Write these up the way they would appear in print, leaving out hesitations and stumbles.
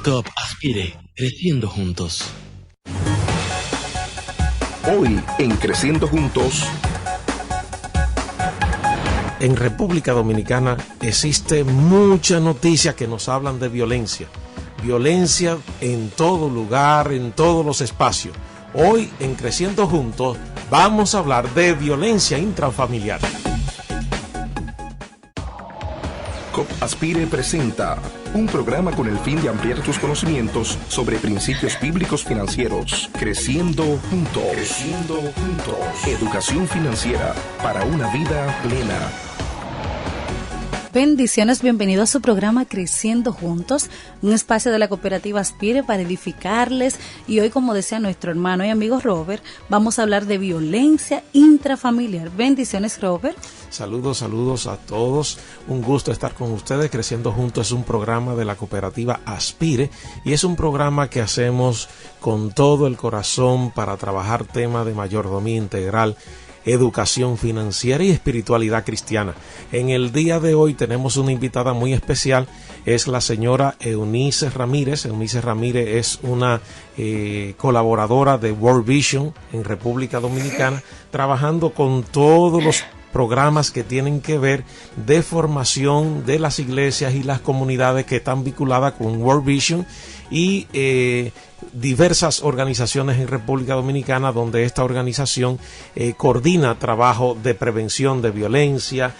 COP Aspire, creciendo juntos. Hoy en Creciendo Juntos. En República Dominicana existe mucha noticia que nos hablan de violencia. Violencia en todo lugar, en todos los espacios. Hoy en Creciendo Juntos vamos a hablar de violencia intrafamiliar. COP Aspire presenta un programa con el fin de ampliar tus conocimientos sobre principios bíblicos financieros. Creciendo Juntos. Creciendo Juntos. Educación financiera para una vida plena. Bendiciones, bienvenido a su programa Creciendo Juntos, un espacio de la cooperativa Aspire para edificarles. Y hoy, como decía nuestro hermano y amigo Robert, vamos a hablar de violencia intrafamiliar. Bendiciones, Robert. Saludos a todos. Un gusto estar con ustedes. Creciendo Juntos es un programa de la cooperativa Aspire y es un programa que hacemos con todo el corazón para trabajar temas de mayordomía integral, educación financiera y espiritualidad cristiana. En el día de hoy tenemos una invitada muy especial, es la señora Eunice Ramírez. Eunice Ramírez es una colaboradora de World Vision en República Dominicana, trabajando con todos los programas que tienen que ver de formación de las iglesias y las comunidades que están vinculadas con World Vision y diversas organizaciones en República Dominicana, donde esta organización coordina trabajo de prevención de violencia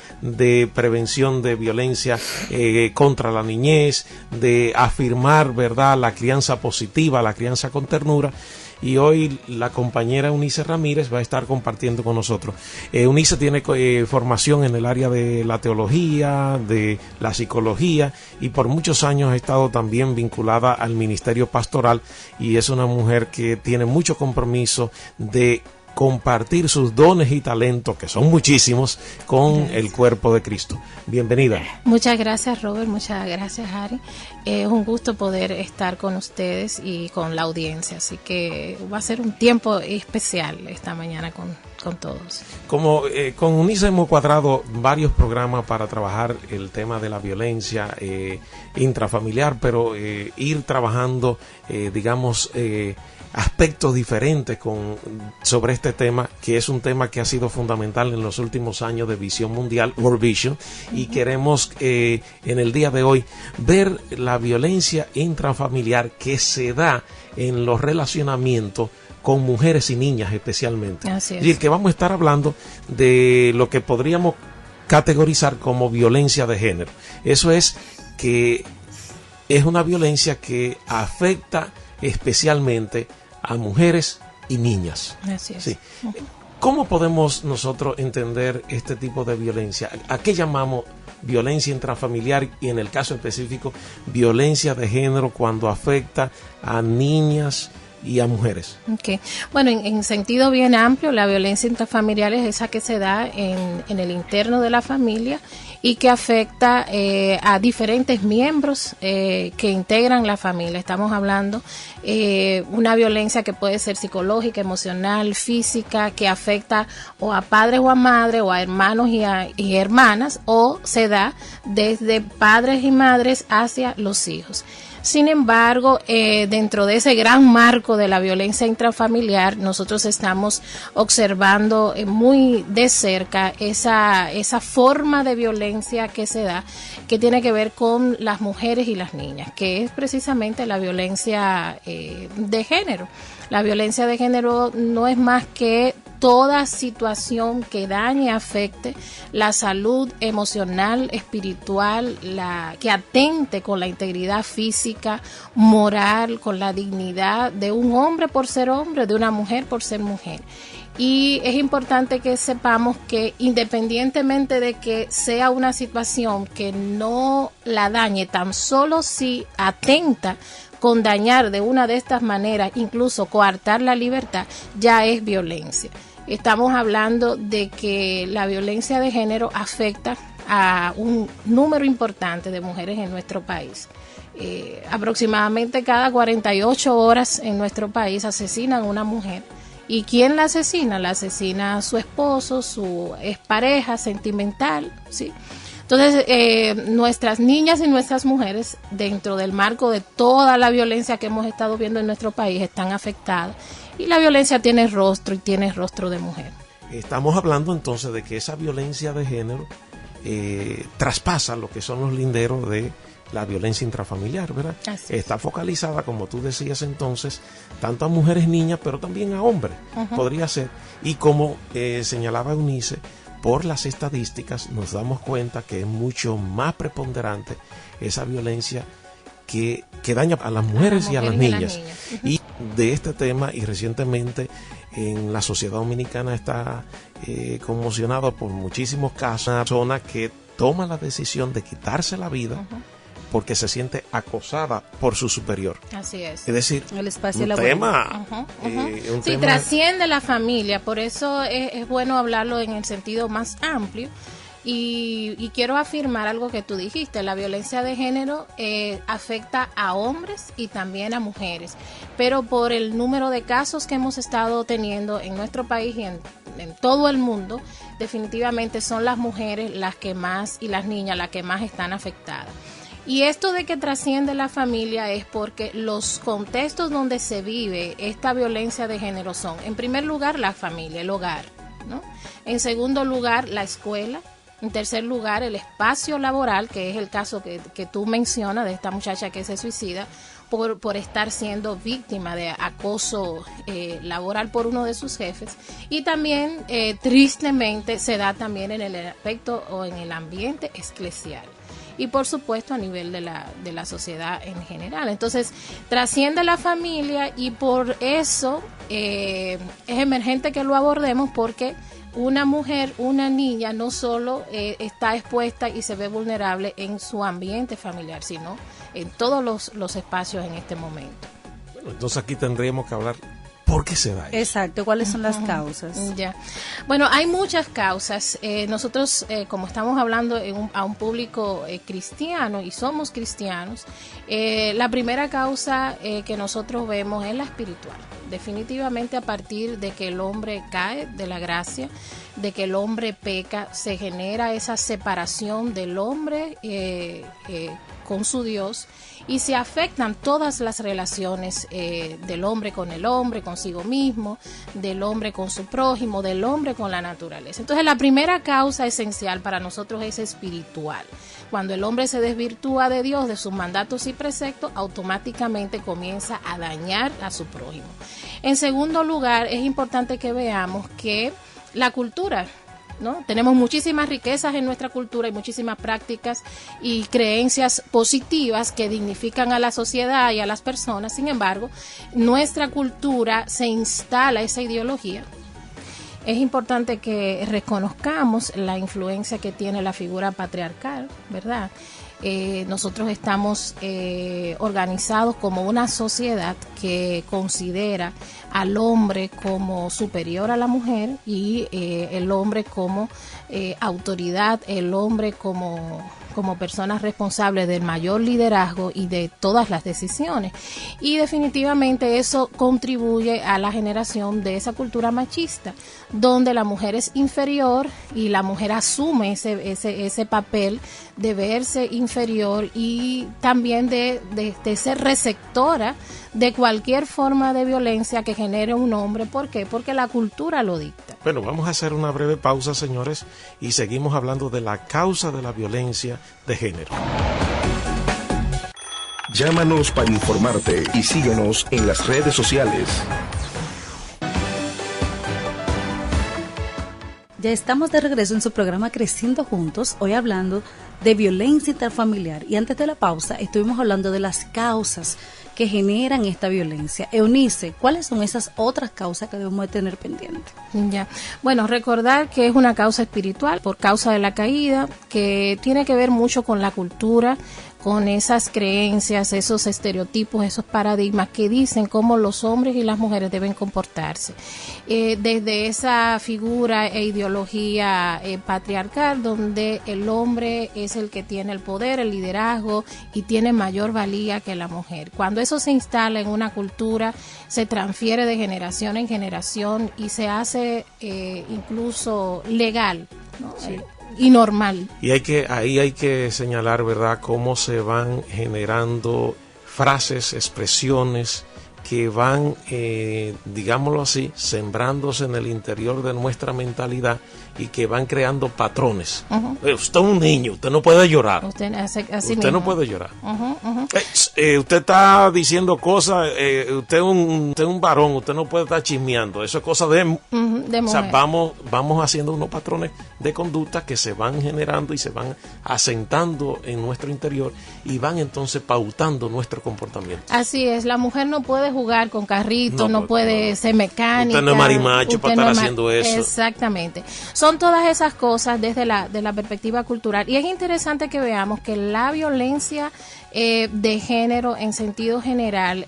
contra la niñez, de afirmar, ¿verdad?, la crianza positiva, la crianza con ternura. Y hoy la compañera Eunice Ramírez va a estar compartiendo con nosotros. Eunice tiene formación en el área de la teología, de la psicología, y por muchos años ha estado también vinculada al ministerio pastoral, y es una mujer que tiene mucho compromiso de compartir sus dones y talentos, que son muchísimos, con el cuerpo de Cristo. Bienvenida. Muchas gracias, Robert, muchas gracias, Harry. Es un gusto poder estar con ustedes y con la audiencia, así que va a ser un tiempo especial esta mañana con todos. Como con UNICE hemos cuadrado varios programas para trabajar el tema de la violencia intrafamiliar, pero ir trabajando, aspectos diferentes sobre este tema, que es un tema que ha sido fundamental en los últimos años de visión mundial, World Vision, y queremos en el día de hoy ver la violencia intrafamiliar que se da en los relacionamientos con mujeres y niñas especialmente. Así es. Y que vamos a estar hablando de lo que podríamos categorizar como violencia de género. Eso es que es una violencia que afecta especialmente a mujeres y niñas. Así es. Sí. ¿Cómo podemos nosotros entender este tipo de violencia? ¿A qué llamamos violencia intrafamiliar y, en el caso específico, violencia de género cuando afecta a niñas y a mujeres? Okay. Bueno, en sentido bien amplio, la violencia intrafamiliar es esa que se da en el interno de la familia y que afecta a diferentes miembros que integran la familia. Estamos hablando una violencia que puede ser psicológica, emocional, física, que afecta o a padres o a madres o a hermanos y hermanas, o se da desde padres y madres hacia los hijos. Sin embargo, dentro de ese gran marco de la violencia intrafamiliar, nosotros estamos observando muy de cerca esa forma de violencia que se da, que tiene que ver con las mujeres y las niñas, que es precisamente la violencia de género. La violencia de género no es más que toda situación que dañe, afecte la salud emocional, espiritual, que atente con la integridad física, moral, con la dignidad de un hombre por ser hombre, de una mujer por ser mujer. Y es importante que sepamos que independientemente de que sea una situación que no la dañe, tan solo si atenta con dañar de una de estas maneras, incluso coartar la libertad, ya es violencia. Estamos hablando de que la violencia de género afecta a un número importante de mujeres en nuestro país. Aproximadamente cada 48 horas en nuestro país asesinan a una mujer. ¿Y quién la asesina? La asesina su esposo, su expareja sentimental, ¿sí? Entonces, nuestras niñas y nuestras mujeres, dentro del marco de toda la violencia que hemos estado viendo en nuestro país, están afectadas. Y la violencia tiene rostro y tiene rostro de mujer. Estamos hablando entonces de que esa violencia de género traspasa lo que son los linderos de la violencia intrafamiliar, ¿verdad? Está focalizada, como tú decías entonces, tanto a mujeres, niñas, pero también a hombres, podría ser. Y como señalaba Eunice, por las estadísticas nos damos cuenta que es mucho más preponderante esa violencia que daña a las mujeres y a las niñas. Y de este tema, y recientemente en la sociedad dominicana está conmocionada por muchísimos casos, una persona que toma la decisión de quitarse la vida porque se siente acosada por su superior. Así es. Es decir, el espacio un laboral. tema... un sí, tema... trasciende la familia, por eso es bueno hablarlo en el sentido más amplio. Y quiero afirmar algo que tú dijiste, la violencia de género afecta a hombres y también a mujeres, pero por el número de casos que hemos estado teniendo en nuestro país y en todo el mundo, definitivamente son las mujeres las que más y las niñas las que más están afectadas. Y esto de que trasciende la familia es porque los contextos donde se vive esta violencia de género son, en primer lugar, la familia, el hogar, ¿no? En segundo lugar, la escuela. En tercer lugar, el espacio laboral, que es el caso que tú mencionas de esta muchacha que se suicida por estar siendo víctima de acoso laboral por uno de sus jefes. Y también, tristemente, se da también en el aspecto o en el ambiente eclesial. Y por supuesto a nivel de la sociedad en general. Entonces trasciende la familia y por eso es emergente que lo abordemos, porque una mujer, una niña no solo está expuesta y se ve vulnerable en su ambiente familiar, sino en todos los espacios en este momento. Bueno, entonces aquí tendríamos que hablar ¿por qué se da eso? Exacto, ¿cuáles son las causas? Ya. Bueno, hay muchas causas. Nosotros, como estamos hablando a un público cristiano y somos cristianos, la primera causa que nosotros vemos es la espiritual. Definitivamente a partir de que el hombre cae de la gracia, de que el hombre peca, se genera esa separación del hombre con su Dios y se afectan todas las relaciones del hombre con el hombre, consigo mismo, del hombre con su prójimo, del hombre con la naturaleza. Entonces la primera causa esencial para nosotros es espiritual. Cuando el hombre se desvirtúa de Dios, de sus mandatos y preceptos, automáticamente comienza a dañar a su prójimo. En segundo lugar, es importante que veamos que la cultura, ¿no? Tenemos muchísimas riquezas en nuestra cultura y muchísimas prácticas y creencias positivas que dignifican a la sociedad y a las personas. Sin embargo, nuestra cultura se instala esa ideología. Es importante que reconozcamos la influencia que tiene la figura patriarcal, ¿verdad? Nosotros estamos organizados como una sociedad que considera al hombre como superior a la mujer y el hombre como autoridad, el hombre como personas responsables del mayor liderazgo y de todas las decisiones. Y definitivamente eso contribuye a la generación de esa cultura machista, donde la mujer es inferior y la mujer asume ese papel de verse inferior y también de ser receptora de cualquier forma de violencia que genere un hombre. ¿Por qué? Porque la cultura lo dicta. Bueno, vamos a hacer una breve pausa, señores, y seguimos hablando de la causa de la violencia de género. Llámanos para informarte y síguenos en las redes sociales. Ya estamos de regreso en su programa Creciendo Juntos, hoy hablando de violencia intrafamiliar. Y antes de la pausa estuvimos hablando de las causas que generan esta violencia. Eunice, ¿cuáles son esas otras causas que debemos de tener pendientes? Ya. Bueno, recordar que es una causa espiritual por causa de la caída, que tiene que ver mucho con la cultura, con esas creencias, esos estereotipos, esos paradigmas que dicen cómo los hombres y las mujeres deben comportarse. Desde esa figura e ideología patriarcal, donde el hombre es el que tiene el poder, el liderazgo y tiene mayor valía que la mujer. Cuando eso se instala en una cultura, se transfiere de generación en generación y se hace incluso legal, ¿no? Sí. y normal. Y ahí hay que señalar, ¿verdad?, cómo se van generando frases, expresiones que van, digámoslo así, sembrándose en el interior de nuestra mentalidad y que van creando patrones. Usted es un niño, usted no puede llorar. Usted no puede llorar. Usted está diciendo cosas, usted es un varón, usted no puede estar chismeando. Eso es cosa de mujer. O sea, vamos haciendo unos patrones de conducta que se van generando y se van asentando en nuestro interior y van entonces pautando nuestro comportamiento. Así es, la mujer no puede jugar con carritos, no puede ser mecánica. Usted no es marimacho para estar haciendo eso. Exactamente. Son todas esas cosas desde la perspectiva cultural. Y es interesante que veamos que la violencia de género en sentido general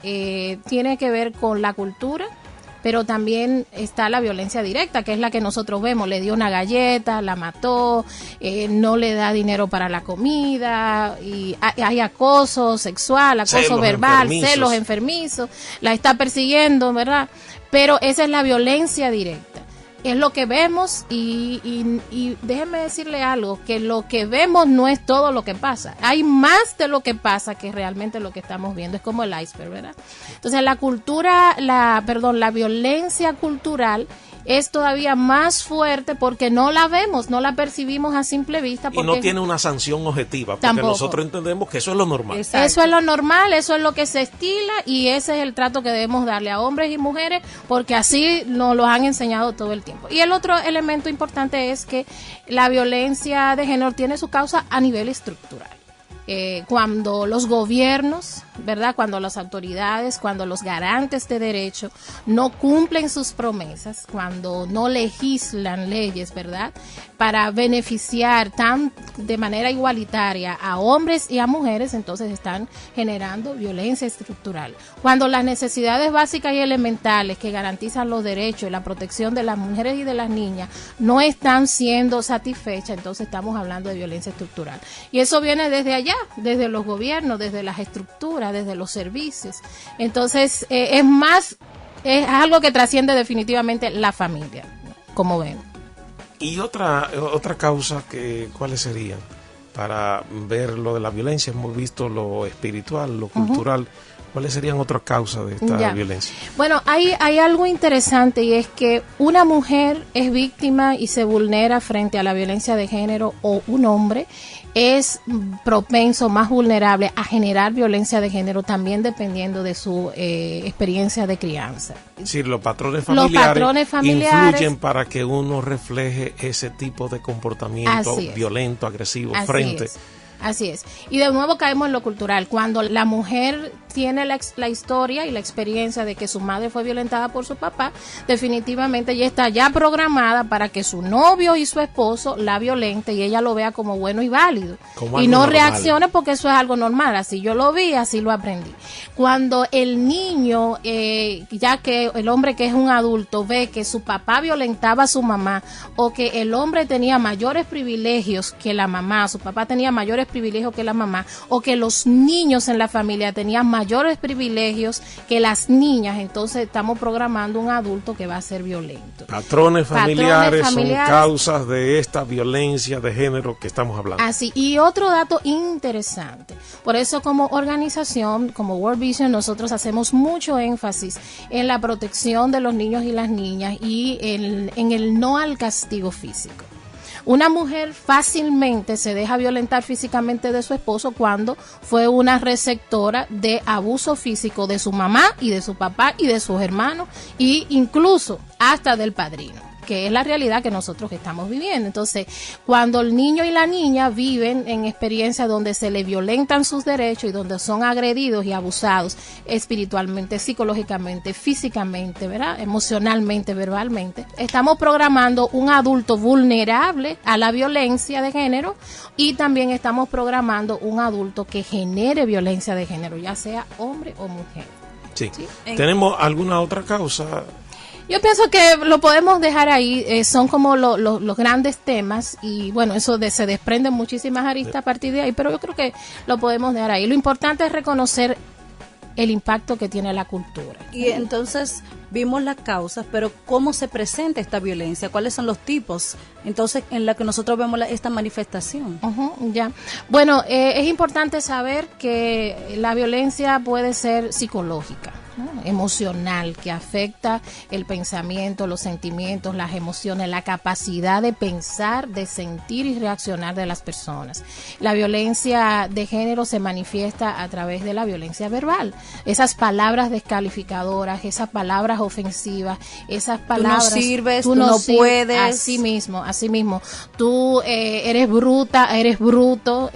tiene que ver con la cultura, pero también está la violencia directa, que es la que nosotros vemos. Le dio una galleta, la mató, no le da dinero para la comida, y hay acoso sexual, acoso celos verbal, celos enfermizos, la está persiguiendo, ¿verdad? Pero esa es la violencia directa. Es lo que vemos y déjenme decirle algo, que lo que vemos no es todo lo que pasa. Hay más de lo que pasa que realmente lo que estamos viendo. Es como el iceberg, ¿verdad? Entonces la violencia cultural es todavía más fuerte porque no la vemos, no la percibimos a simple vista. Y no tiene una sanción objetiva, porque tampoco. Nosotros entendemos que eso es lo normal. Exacto. Eso es lo normal, eso es lo que se estila y ese es el trato que debemos darle a hombres y mujeres porque así nos lo han enseñado todo el tiempo. Y el otro elemento importante es que la violencia de género tiene su causa a nivel estructural. Cuando los gobiernos, ¿verdad?, cuando las autoridades, cuando los garantes de derecho no cumplen sus promesas, cuando no legislan leyes, ¿verdad?, para beneficiar de manera igualitaria a hombres y a mujeres, entonces están generando violencia estructural. Cuando las necesidades básicas y elementales que garantizan los derechos y la protección de las mujeres y de las niñas no están siendo satisfechas, entonces estamos hablando de violencia estructural. Y eso viene desde allá, desde los gobiernos, desde las estructuras, desde los servicios. Entonces, es algo que trasciende definitivamente la familia, como ven. Y otra causa, ¿cuáles serían? Para ver lo de la violencia, hemos visto lo espiritual, lo cultural. ¿Cuáles serían otras causas de esta violencia? Bueno, hay algo interesante y es que una mujer es víctima y se vulnera frente a la violencia de género, o un hombre es propenso, más vulnerable a generar violencia de género, también dependiendo de su experiencia de crianza. Es decir, los patrones familiares influyen para que uno refleje ese tipo de comportamiento violento, agresivo, Así es. Y de nuevo caemos en lo cultural. Cuando la mujer tiene la historia y la experiencia de que su madre fue violentada por su papá, definitivamente ella está ya programada para que su novio y su esposo la violente y ella lo vea como bueno y válido. Y no reaccione porque eso es algo normal. Así yo lo vi, así lo aprendí. Cuando el niño, ya que el hombre que es un adulto, ve que su papá violentaba a su mamá o que el hombre tenía mayores privilegios que la mamá, su papá tenía mayores privilegios que la mamá, o que los niños en la familia tenían mayores privilegios que las niñas, entonces estamos programando un adulto que va a ser violento. Patrones familiares son causas de esta violencia de género que estamos hablando. Así, y otro dato interesante, por eso como organización, como World Vision, nosotros hacemos mucho énfasis en la protección de los niños y las niñas y en el no al castigo físico. Una mujer fácilmente se deja violentar físicamente de su esposo cuando fue una receptora de abuso físico de su mamá y de su papá y de sus hermanos e incluso hasta del padrino, que es la realidad que nosotros estamos viviendo. Entonces, cuando el niño y la niña viven en experiencias donde se le violentan sus derechos y donde son agredidos y abusados espiritualmente, psicológicamente, físicamente, ¿verdad?, emocionalmente, verbalmente, estamos programando un adulto vulnerable a la violencia de género y también estamos programando un adulto que genere violencia de género, ya sea hombre o mujer. Sí. ¿Tenemos alguna otra causa? Yo pienso que lo podemos dejar ahí, son como los grandes temas y bueno, eso se desprenden muchísimas aristas a partir de ahí, pero yo creo que lo podemos dejar ahí. Lo importante es reconocer el impacto que tiene la cultura. Y entonces vimos las causas, pero ¿cómo se presenta esta violencia? ¿Cuáles son los tipos? Entonces, en la que nosotros vemos esta manifestación. Ya. Bueno, es importante saber que la violencia puede ser psicológica, ¿no? Emocional, que afecta el pensamiento, los sentimientos, las emociones, la capacidad de pensar, de sentir y reaccionar de las personas. La violencia de género se manifiesta a través de la violencia verbal. Esas palabras descalificadoras, esas palabras ofensivas, esas palabras... Tú no sirves, tú no puedes. Así mismo. Tú eres bruta, eres bruto.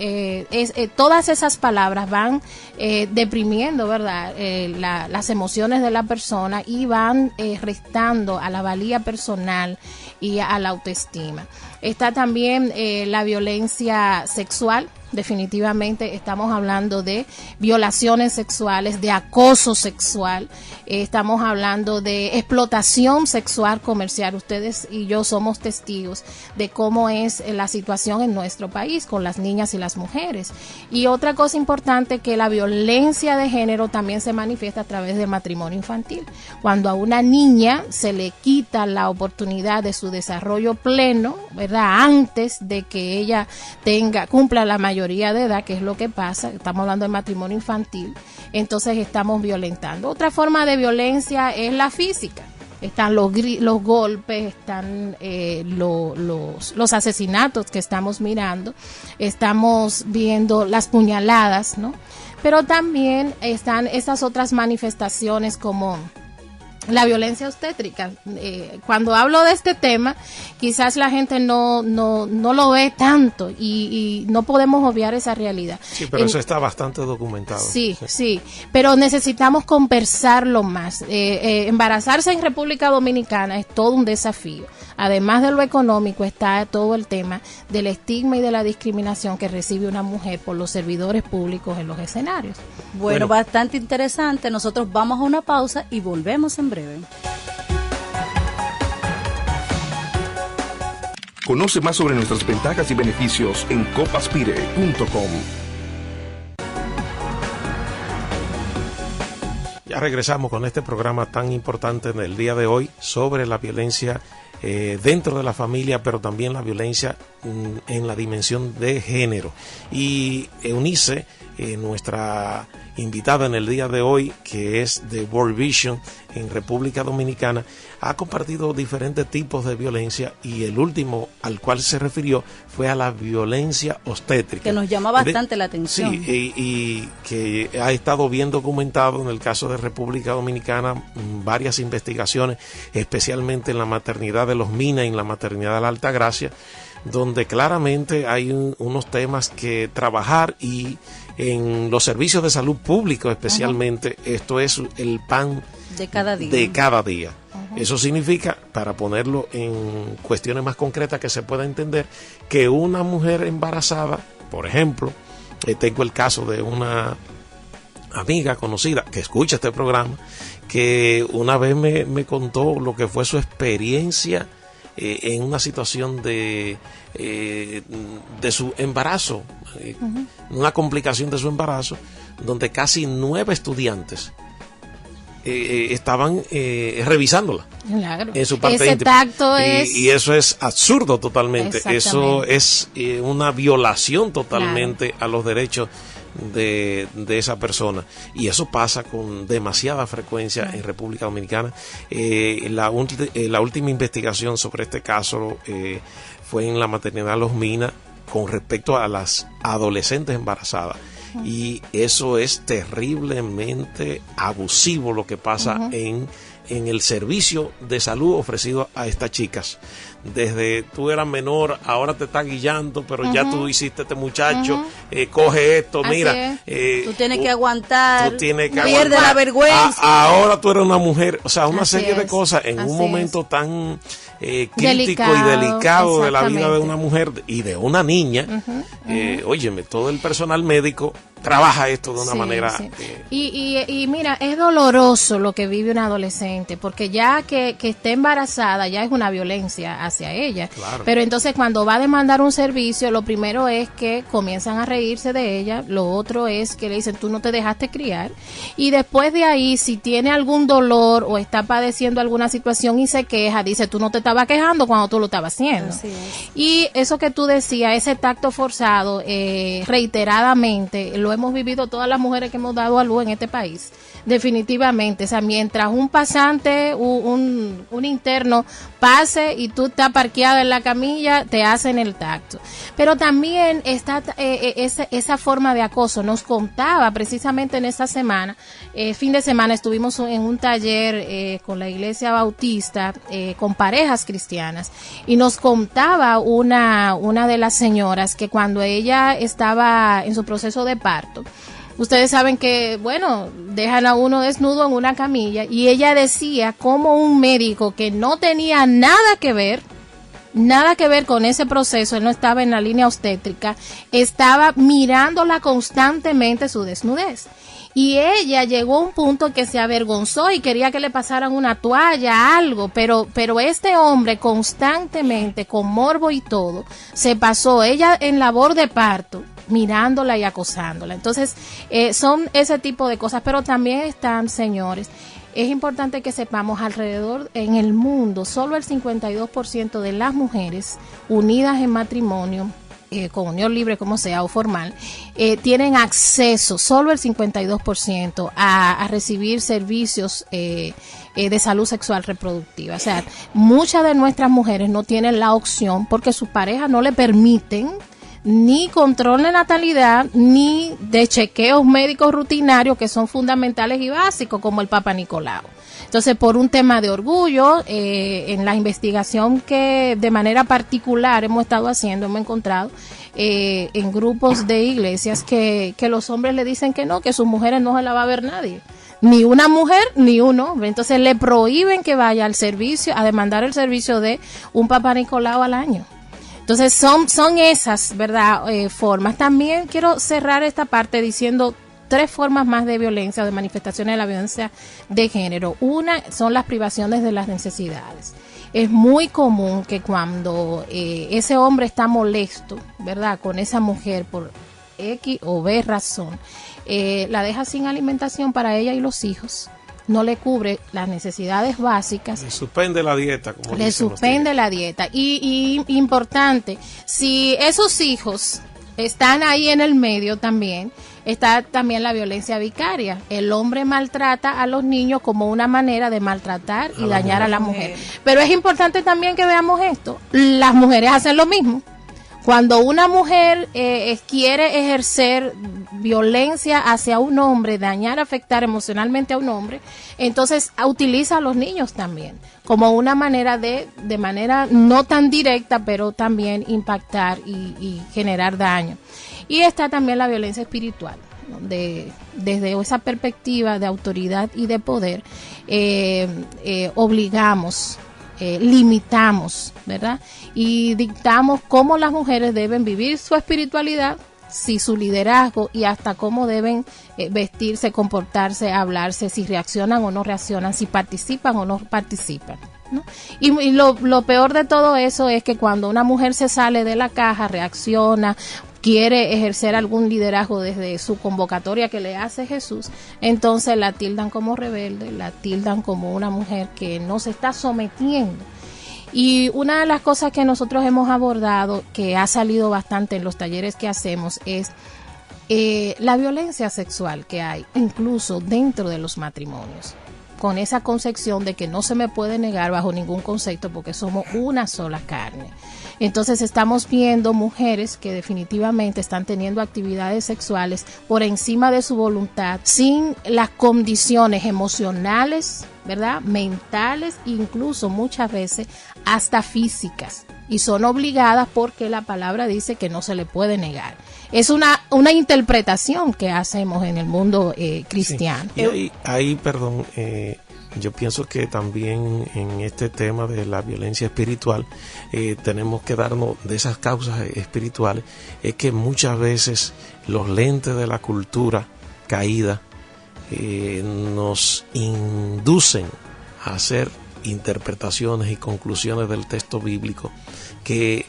Todas esas palabras van deprimiendo, ¿verdad? Las emociones de la persona y van restando a la valía personal y a la autoestima. Está también la violencia sexual. Definitivamente estamos hablando de violaciones sexuales, de acoso sexual, estamos hablando de explotación sexual comercial. Ustedes y yo somos testigos de cómo es la situación en nuestro país con las niñas y las mujeres. Y otra cosa importante, que la violencia de género también se manifiesta a través del matrimonio infantil. Cuando a una niña se le quita la oportunidad de su desarrollo pleno, ¿verdad? Antes de que ella cumpla la mayoría de edad, que es lo que pasa, estamos hablando de matrimonio infantil, entonces estamos violentando. Otra forma de violencia es la física. Están los golpes, están los asesinatos que estamos mirando, estamos viendo las puñaladas, ¿no? Pero también están esas otras manifestaciones como la violencia obstétrica. Cuando hablo de este tema, quizás la gente no lo ve tanto y no podemos obviar esa realidad. Sí, pero eso está bastante documentado. Sí, pero necesitamos conversarlo más. Embarazarse en República Dominicana es todo un desafío. Además de lo económico, está todo el tema del estigma y de la discriminación que recibe una mujer por los servidores públicos en los escenarios. Bueno, bastante interesante. Nosotros vamos a una pausa y volvemos en breve. Conoce más sobre nuestras ventajas y beneficios en copaspire.com. Ya regresamos con este programa tan importante en el día de hoy sobre la violencia dentro de la familia, pero también la violencia en la dimensión de género. Y Eunice, nuestra invitada en el día de hoy, que es de World Vision en República Dominicana, ha compartido diferentes tipos de violencia y el último al cual se refirió fue a la violencia obstétrica. Que nos llama bastante la atención. Sí, y que ha estado bien documentado en el caso de República Dominicana, varias investigaciones, especialmente en la maternidad de los Minas y en la maternidad de la Altagracia, donde claramente hay unos temas que trabajar, y en los servicios de salud públicos especialmente, esto es el pan de cada día. Eso significa, para ponerlo en cuestiones más concretas que se pueda entender, que una mujer embarazada, por ejemplo, tengo el caso de una amiga conocida que escucha este programa, que una vez me contó lo que fue su experiencia en una situación de su embarazo, una complicación de su embarazo, donde casi 9 estudiantes estaban revisándola, claro, en su parte ese íntima. Tacto y eso es absurdo totalmente. Eso es una violación totalmente, claro, a los derechos de esa persona, y eso pasa con demasiada frecuencia, claro, en República Dominicana. La última investigación sobre este caso fue en la maternidad Los Minas con respecto a las adolescentes embarazadas. Y eso es terriblemente abusivo lo que pasa en el servicio de salud ofrecido a estas chicas. Desde tú eras menor, ahora te está guiando, pero ya tú hiciste este muchacho, coge esto, así mira. Tú tienes que aguantar, pierde la vergüenza. Ahora tú eres una mujer, o sea, una así serie de cosas en un momento tan crítico y delicado de la vida de una mujer y de una niña. Óyeme, todo el personal médico trabaja esto de una manera. Sí. Y mira, es doloroso lo que vive una adolescente, porque ya que esté embarazada ya es una violencia hacia ella. Claro. Pero entonces cuando va a demandar un servicio, lo primero es que comienzan a reírse de ella, lo otro es que le dicen tú no te dejaste criar, y después de ahí si tiene algún dolor o está padeciendo alguna situación y se queja, dice tú no te estabas quejando cuando tú lo estabas haciendo. Así es. Y eso que tú decías, ese tacto forzado, reiteradamente, lo hemos vivido todas las mujeres que hemos dado a luz en este país. Definitivamente, o sea, mientras un pasante, un interno pase y tú estás parqueada en la camilla, te hacen el tacto. Pero también está esa forma de acoso. Nos contaba precisamente en esta semana, fin de semana estuvimos en un taller con la Iglesia Bautista, con parejas cristianas, y nos contaba una de las señoras que cuando ella estaba en su proceso de parto, ustedes saben que, bueno, dejan a uno desnudo en una camilla, y ella decía como un médico que no tenía nada que ver con ese proceso, él no estaba en la línea obstétrica, estaba mirándola constantemente su desnudez. Y ella llegó a un punto que se avergonzó y quería que le pasaran una toalla, algo, pero este hombre constantemente, con morbo y todo, se pasó, ella en labor de parto, mirándola y acosándola. Entonces, son ese tipo de cosas, pero también están, señores, es importante que sepamos, alrededor en el mundo, solo el 52% de las mujeres unidas en matrimonio, con unión libre como sea o formal, tienen acceso, solo el 52%, a recibir servicios de salud sexual reproductiva. O sea, muchas de nuestras mujeres no tienen la opción porque sus parejas no le permiten ni control de natalidad, ni de chequeos médicos rutinarios que son fundamentales y básicos, como el Papa Nicolau. Entonces, por un tema de orgullo, en la investigación que de manera particular hemos estado haciendo, hemos encontrado en grupos de iglesias que los hombres le dicen que no, que sus mujeres no se la va a ver nadie. Ni una mujer, ni un hombre. Entonces, le prohíben que vaya al servicio, a demandar el servicio de un Papa Nicolau al año. Entonces, son esas, ¿verdad?, formas. También quiero cerrar esta parte diciendo 3 formas más de violencia o de manifestaciones de la violencia de género. Una son las privaciones de las necesidades. Es muy común que cuando ese hombre está molesto, ¿verdad?, con esa mujer por X o B razón, la deja sin alimentación para ella y los hijos, no le cubre las necesidades básicas. Le suspende la dieta, como le suspende la dieta. Y importante, si esos hijos están ahí en el medio también, está también la violencia vicaria. El hombre maltrata a los niños como una manera de maltratar y dañar a la mujer. Pero es importante también que veamos esto. Las mujeres hacen lo mismo. Cuando una mujer quiere ejercer violencia hacia un hombre, dañar, afectar emocionalmente a un hombre, entonces utiliza a los niños también como una manera de manera no tan directa, pero también impactar y generar daño. Y está también la violencia espiritual, ¿no? Desde esa perspectiva de autoridad y de poder, obligamos, limitamos, ¿verdad?, y dictamos cómo las mujeres deben vivir su espiritualidad, si su liderazgo, y hasta cómo deben vestirse, comportarse, hablarse, si reaccionan o no reaccionan, si participan o no participan, ¿no? Y lo peor de todo eso es que cuando una mujer se sale de la caja, reacciona, quiere ejercer algún liderazgo desde su convocatoria que le hace Jesús, entonces la tildan como rebelde, la tildan como una mujer que no se está sometiendo. Y una de las cosas que nosotros hemos abordado, que ha salido bastante en los talleres que hacemos, es la violencia sexual que hay, incluso dentro de los matrimonios, con esa concepción de que no se me puede negar bajo ningún concepto porque somos una sola carne. Entonces estamos viendo mujeres que definitivamente están teniendo actividades sexuales por encima de su voluntad, sin las condiciones emocionales, ¿verdad?, mentales, incluso muchas veces hasta físicas, y son obligadas porque la palabra dice que no se le puede negar. Es una interpretación que hacemos en el mundo cristiano. Sí. Y ahí, perdón, yo pienso que también en este tema de la violencia espiritual tenemos que darnos de esas causas espirituales, es que muchas veces los lentes de la cultura caída nos inducen a hacer interpretaciones y conclusiones del texto bíblico que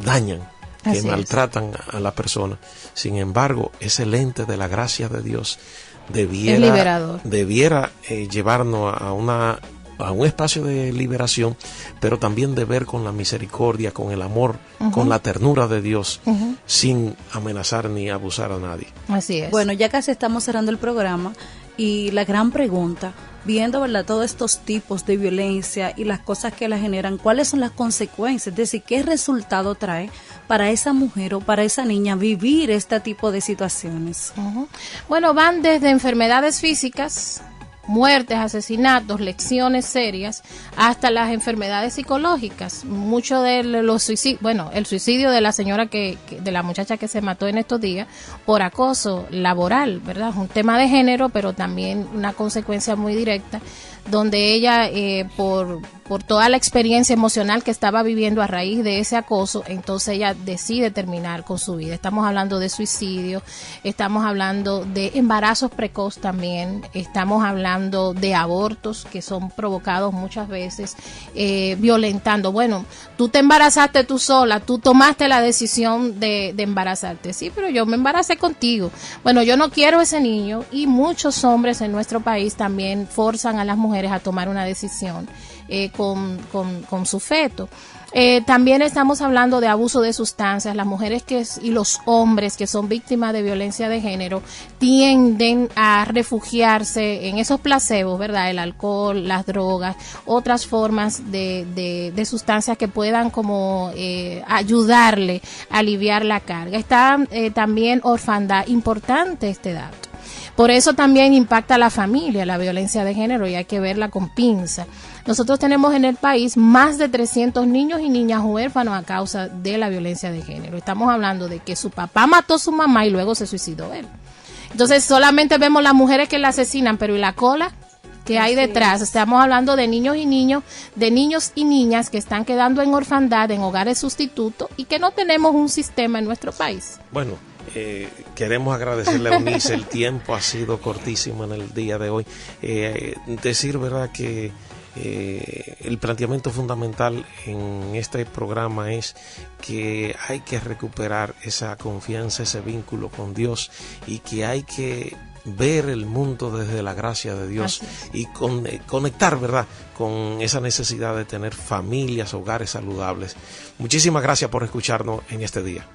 dañan, que maltratan a la persona. Sin embargo, ese lente de la gracia de Dios debiera llevarnos a un espacio de liberación, pero también de ver con la misericordia, con el amor, con la ternura de Dios, sin amenazar ni abusar a nadie. Así es. Bueno, ya casi estamos cerrando el programa y la gran pregunta, viendo, ¿verdad?, todos estos tipos de violencia y las cosas que la generan, ¿cuáles son las consecuencias? Es decir, ¿qué resultado trae para esa mujer o para esa niña vivir este tipo de situaciones? Bueno, van desde enfermedades físicas, muertes, asesinatos, lesiones serias, hasta las enfermedades psicológicas. Mucho de los suicidios, bueno, el suicidio de la señora de la muchacha que se mató en estos días por acoso laboral, ¿verdad? Es un tema de género, pero también una consecuencia muy directa, donde ella, por toda la experiencia emocional que estaba viviendo a raíz de ese acoso, entonces ella decide terminar con su vida. Estamos hablando de suicidio, estamos hablando de embarazos precoz también, estamos hablando de abortos que son provocados muchas veces violentando. Bueno, tú te embarazaste tú sola, tú tomaste la decisión de embarazarte. Sí, pero yo me embaracé contigo. Bueno, yo no quiero ese niño, y muchos hombres en nuestro país también forzan a las mujeres a tomar una decisión con su feto. También estamos hablando de abuso de sustancias. Las mujeres y los hombres que son víctimas de violencia de género tienden a refugiarse en esos placebos, ¿verdad? El alcohol, las drogas, otras formas de sustancias que puedan como ayudarle a aliviar la carga. Está también orfandad, importante este dato. Por eso también impacta a la familia, la violencia de género, y hay que verla con pinza. Nosotros tenemos en el país más de 300 niños y niñas huérfanos a causa de la violencia de género. Estamos hablando de que su papá mató a su mamá y luego se suicidó él. Entonces solamente vemos las mujeres que la asesinan, pero ¿y la cola que hay detrás? Estamos hablando de niños y niñas que están quedando en orfandad, en hogares sustitutos, y que no tenemos un sistema en nuestro país. Bueno, queremos agradecerle a Eunice, el tiempo ha sido cortísimo en el día de hoy. Decir, verdad, que el planteamiento fundamental en este programa es que hay que recuperar esa confianza, ese vínculo con Dios, y que hay que ver el mundo desde la gracia de Dios y conectar, ¿verdad?, con esa necesidad de tener familias, hogares saludables. Muchísimas gracias por escucharnos en este día.